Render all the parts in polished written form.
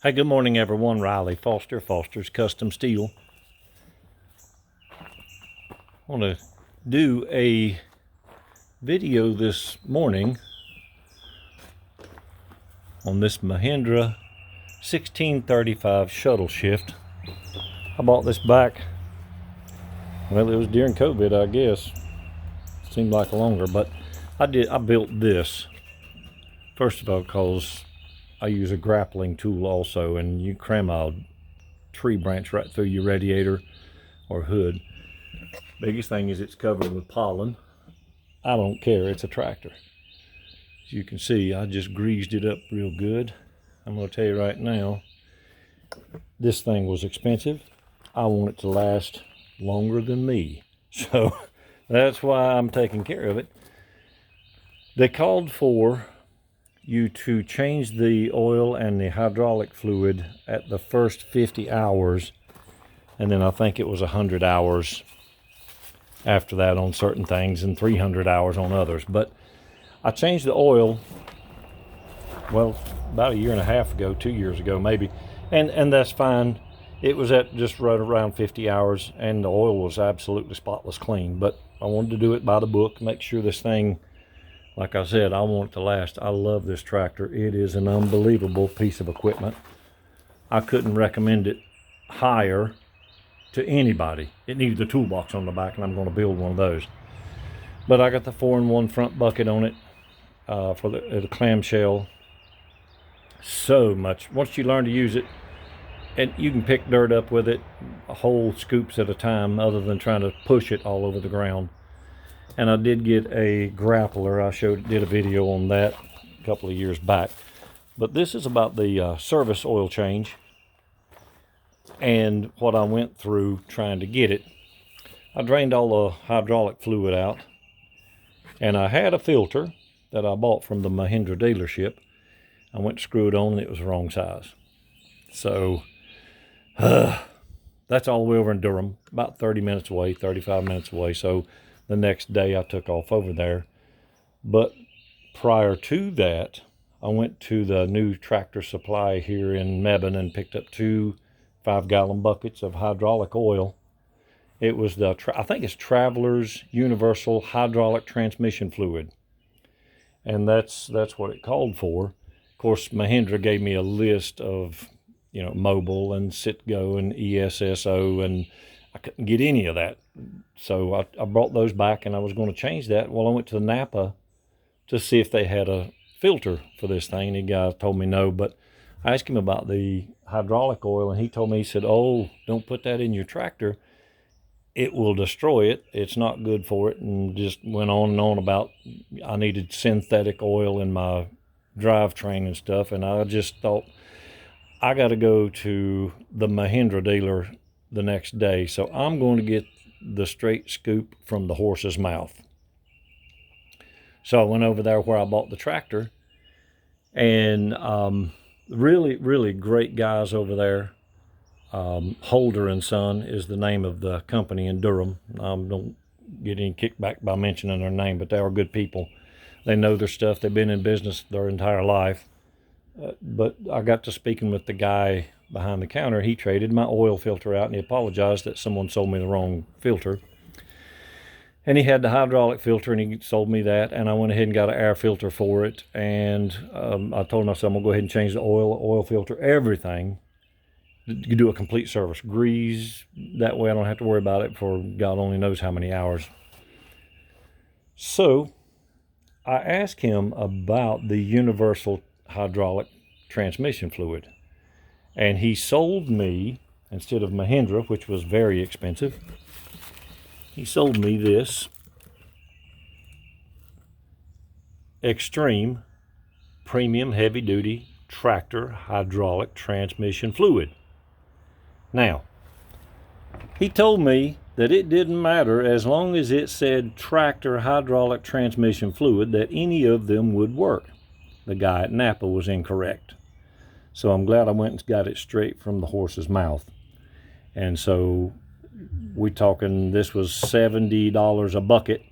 Hey, good morning, everyone. Riley Foster, Foster's Custom Steel. I want to do a video this morning on this Mahindra 1635 shuttle shift. I bought this back, well, it was during COVID, I guess. Seemed like longer, but I built this, first of all, because I use a grappling tool also, and you cram a tree branch right through your radiator or hood. Biggest thing is it's covered with pollen. I don't care, it's a tractor. As you can see, I just greased it up real good. I'm going to tell you right now, this thing was expensive. I want it to last longer than me. So that's why I'm taking care of it. They called for you to change the oil and the hydraulic fluid at the first 50 hours, and then I think it was 100 hours after that on certain things and 300 hours on others. But I changed the oil, well, about a year and a half ago, 2 years ago maybe, and that's fine. It was at just right around 50 hours, and the oil was absolutely spotless clean. But I wanted to do it by the book, make sure this thing, like I said, I want it to last. I love this tractor. It is an unbelievable piece of equipment. I couldn't recommend it higher to anybody. It needed the toolbox on the back, and I'm going to build one of those. But I got the 4-in-1 front bucket on it for the clamshell. So much. Once you learn to use it, and you can pick dirt up with it, whole scoops at a time, other than trying to push it all over the ground. And I did get a grappler. I did a video on that a couple of years back. But this is about the service oil change and what I went through trying to get it. I drained all the hydraulic fluid out, and I had a filter that I bought from the Mahindra dealership. I went to screw it on, and it was the wrong size. So that's all the way over in Durham, about 30 minutes away, 35 minutes away. So the next day I took off over there. But prior to that, I went to the new Tractor Supply here in Mebane and picked up 2 5-gallon buckets of hydraulic oil. It was I think it's Traveler's Universal Hydraulic Transmission Fluid. And that's what it called for. Of course, Mahindra gave me a list of, Mobile and Citgo and ESSO, and I couldn't get any of that. So I brought those back, and I was going to change that. Well, I went to Napa to see if they had a filter for this thing. The guy told me no, but I asked him about the hydraulic oil, and he told me, he said, oh, don't put that in your tractor. It will destroy it. It's not good for it, and just went on and on about I needed synthetic oil in my drivetrain and stuff, and I just thought, I got to go to the Mahindra dealer the next day, so I'm going to get the straight scoop from the horse's mouth. So I went over there where I bought the tractor, and really, really great guys over there. Holder and Son is the name of the company in Durham. Don't get any kickback by mentioning their name, but they are good people. They know their stuff. They've been in business their entire life. But I got to speaking with the guy behind the counter. He traded my oil filter out, and he apologized that someone sold me the wrong filter. And he had the hydraulic filter, and he sold me that, and I went ahead and got an air filter for it. And I told him, I said, I'm going to go ahead and change the oil filter, everything. You do a complete service. Grease, that way I don't have to worry about it for God only knows how many hours. So I asked him about the universal hydraulic transmission fluid, and he sold me, instead of Mahindra, which was very expensive, he sold me this Extreme Premium Heavy Duty Tractor Hydraulic Transmission Fluid. Now, he told me that it didn't matter as long as it said tractor hydraulic transmission fluid, that any of them would work. The guy at Napa was incorrect. So I'm glad I went and got it straight from the horse's mouth. And so we talking, this was $70 a bucket.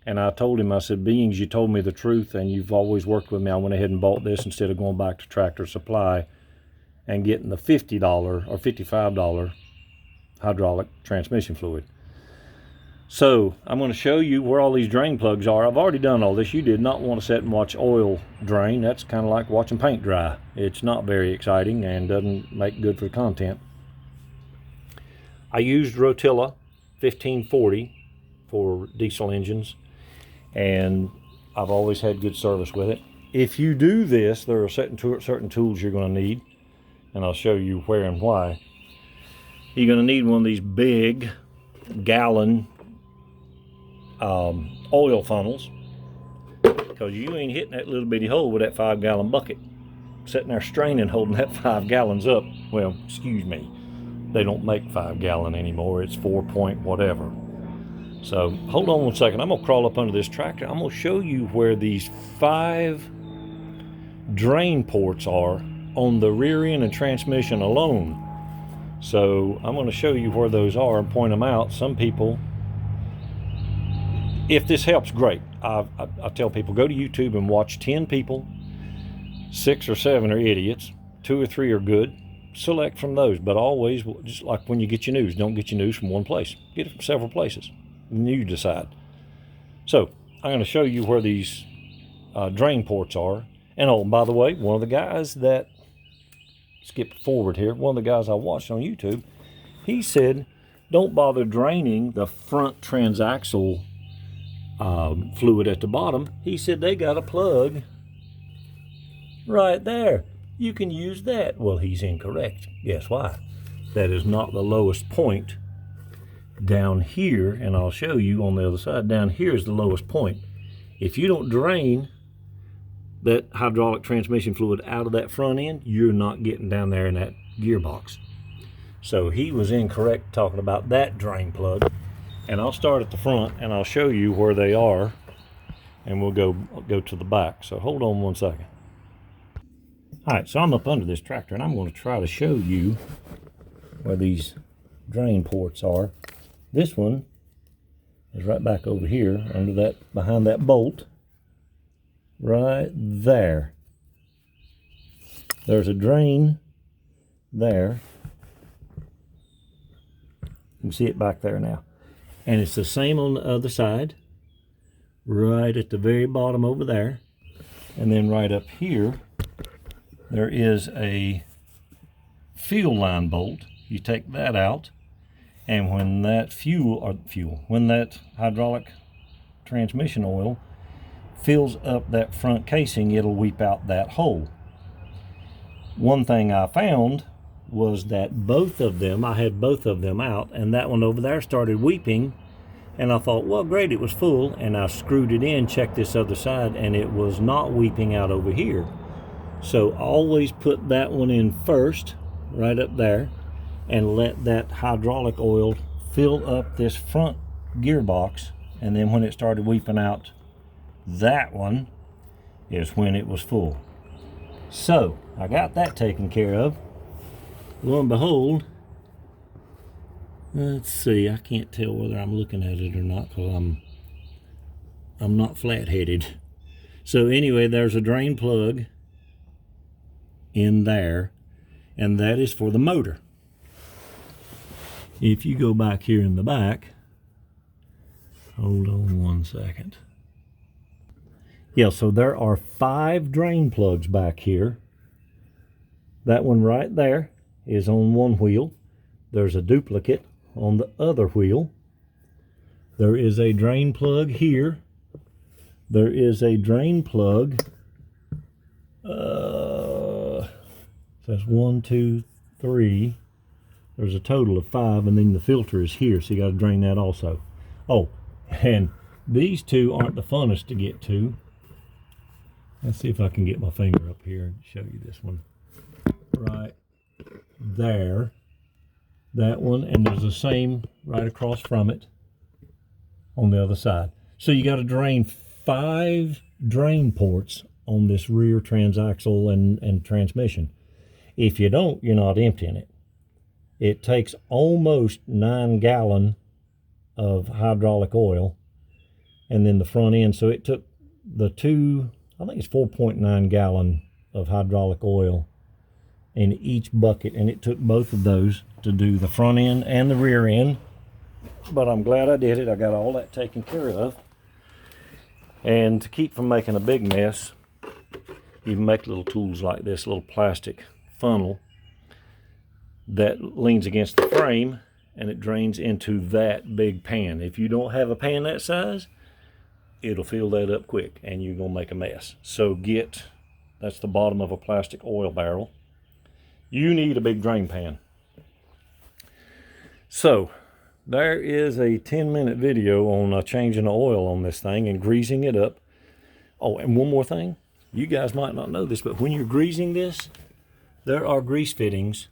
And I told him, I said, beings, you told me the truth and you've always worked with me, I went ahead and bought this instead of going back to Tractor Supply and getting the $50 or $55 hydraulic transmission fluid. So I'm going to show you where all these drain plugs are. I've already done all this. You did not want to sit and watch oil drain. That's kind of like watching paint dry. It's not very exciting and doesn't make good for the content. I used Rotilla 1540 for diesel engines, and I've always had good service with it. If you do this, there are certain tools you're going to need, and I'll show you where and why. You're going to need one of these big gallon oil funnels, because you ain't hitting that little bitty hole with that 5-gallon bucket, sitting there straining, holding that 5 gallons up. Well, excuse me, they don't make 5 gallon anymore. It's 4 point whatever. So hold on one second. I'm gonna crawl up under this tractor. I'm gonna show you where these 5 drain ports are on the rear end and transmission alone. So I'm gonna show you where those are and point them out. Some people, if this helps, great. I tell people, go to YouTube and watch 10 people. 6 or 7 are idiots. 2 or 3 are good. Select from those, but always, just like when you get your news, don't get your news from one place. Get it from several places, and you decide. So I'm going to show you where these drain ports are. And oh, by the way, one of the guys that, skip forward here, one of the guys I watched on YouTube, he said, don't bother draining the front transaxle fluid at the bottom. He said they got a plug right there. You can use that. Well, he's incorrect. Guess why? That is not the lowest point. Down here, and I'll show you on the other side, down here is the lowest point. If you don't drain that hydraulic transmission fluid out of that front end, you're not getting down there in that gearbox. So he was incorrect talking about that drain plug. And I'll start at the front and I'll show you where they are, and we'll go to the back. So hold on one second. All right, so I'm up under this tractor and I'm going to try to show you where these drain ports are. This one is right back over here under that, behind that bolt, right there. There's a drain there. You can see it back there now. And it's the same on the other side, right at the very bottom over there. And then right up here, there is a fuel line bolt. You take that out, and when that when that hydraulic transmission oil fills up that front casing, it'll weep out that hole. One thing I found was that both of them, I had both of them out, and that one over there started weeping, and I thought, well, great, it was full, and I screwed it in, checked this other side, and it was not weeping out over here. So always put that one in first, right up there, and let that hydraulic oil fill up this front gearbox, and then when it started weeping out, that one is when it was full. So I got that taken care of. Lo and behold, let's see, I can't tell whether I'm looking at it or not because I'm not flat-headed. So anyway, there's a drain plug in there, and that is for the motor. If you go back here in the back, hold on one second. Yeah, so there are 5 drain plugs back here. That one right there is on one wheel. There's a duplicate on the other wheel. There is a drain plug here. There is a drain plug. That's 1, 2, 3. There's a total of 5, and then the filter is here, so you got to drain that also. Oh, and these two aren't the funnest to get to. Let's see if I can get my finger up here and show you this one. Right there. That one, and there's the same right across from it on the other side. So you got to drain 5 drain ports on this rear transaxle and transmission. If you don't, you're not emptying it. It takes almost 9 gallon of hydraulic oil, and then the front end. So it took the two, I think it's 4.9 gallon of hydraulic oil, in each bucket, and it took both of those to do the front end and the rear end. But I'm glad I did it. I got all that taken care of. And to keep from making a big mess, you can make little tools like this, little plastic funnel that leans against the frame, and it drains into that big pan. If you don't have a pan that size, it'll fill that up quick and you're gonna make a mess. So that's the bottom of a plastic oil barrel. You need a big drain pan. So there is a 10-minute video on changing the oil on this thing and greasing it up. Oh, and one more thing. You guys might not know this, but when you're greasing this, there are grease fittings.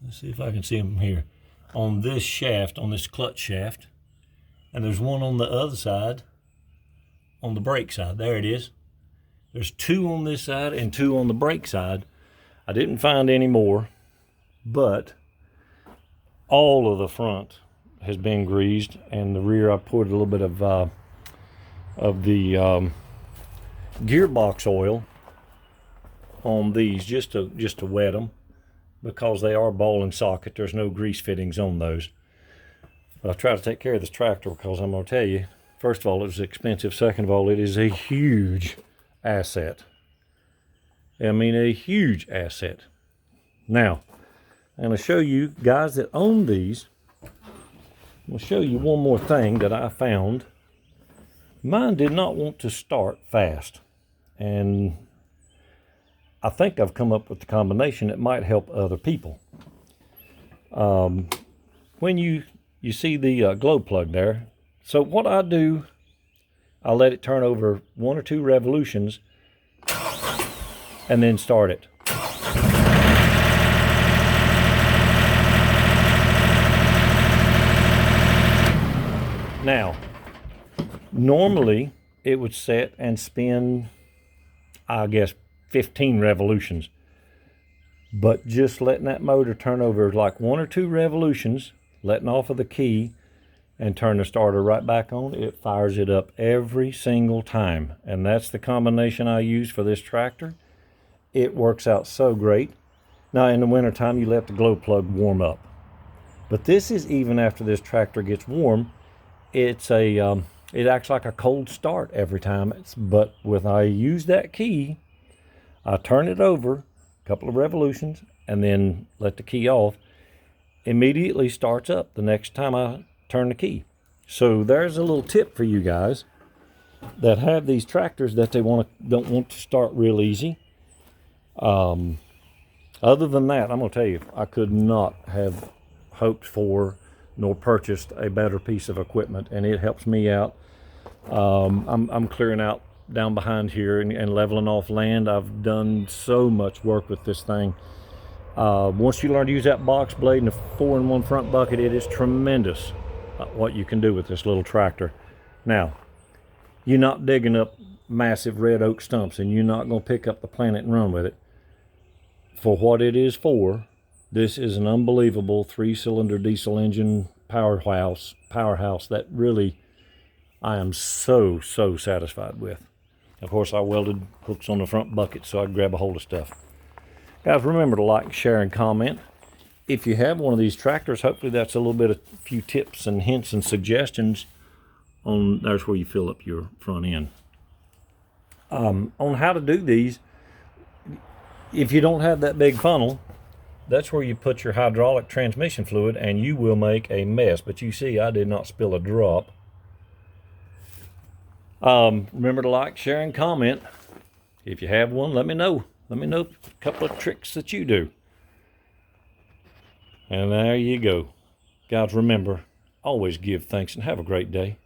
Let's see if I can see them here. On this shaft, on this clutch shaft. And there's one on the other side, on the brake side. There it is. There's two on this side and two on the brake side. I didn't find any more, but all of the front has been greased, and the rear I poured a little bit of the gearbox oil on these just to wet them, because they are ball and socket. There's no grease fittings on those. But I try to take care of this tractor because I'm going to tell you, first of all, it was expensive. Second of all, it is a huge asset. I mean, a huge asset. Now, I'm going to show you guys that own these. I'm going to show you one more thing that I found. Mine did not want to start fast. And I think I've come up with the combination that might help other people. When you see the glow plug there, so what I do, I let it turn over 1 or 2 revolutions and then start it. Now, normally it would set and spin, I guess, 15 revolutions, but just letting that motor turn over like 1 or 2 revolutions, letting off of the key and turn the starter right back on, it fires it up every single time. And that's the combination I use for this tractor. It works out so great. Now in the wintertime, you let the glow plug warm up, but this is even after this tractor gets warm. It's it acts like a cold start every time. But when I use that key, I turn it over a couple of revolutions and then let the key off. Immediately starts up the next time I turn the key. So there's a little tip for you guys that have these tractors that they don't want to start real easy. Other than that, I'm going to tell you, I could not have hoped for nor purchased a better piece of equipment, and it helps me out. I'm clearing out down behind here and leveling off land. I've done so much work with this thing. Once you learn to use that box blade and a 4-in-1 front bucket, it is tremendous what you can do with this little tractor. Now, you're not digging up massive red oak stumps, and you're not going to pick up the planet and run with it. For what it is for, this is an unbelievable 3-cylinder diesel engine powerhouse that really I am so satisfied with. Of course, I welded hooks on the front bucket so I could grab a hold of stuff. Guys, remember to like, share, and comment. If you have one of these tractors, hopefully that's a little bit of a few tips and hints and suggestions on, there's where you fill up your front end. On how to do these, if you don't have that big funnel, that's where you put your hydraulic transmission fluid and you will make a mess. But you see, I did not spill a drop. Remember to like, share, and comment. If you have one, let me know. Let me know a couple of tricks that you do. And there you go. Guys, remember, always give thanks and have a great day.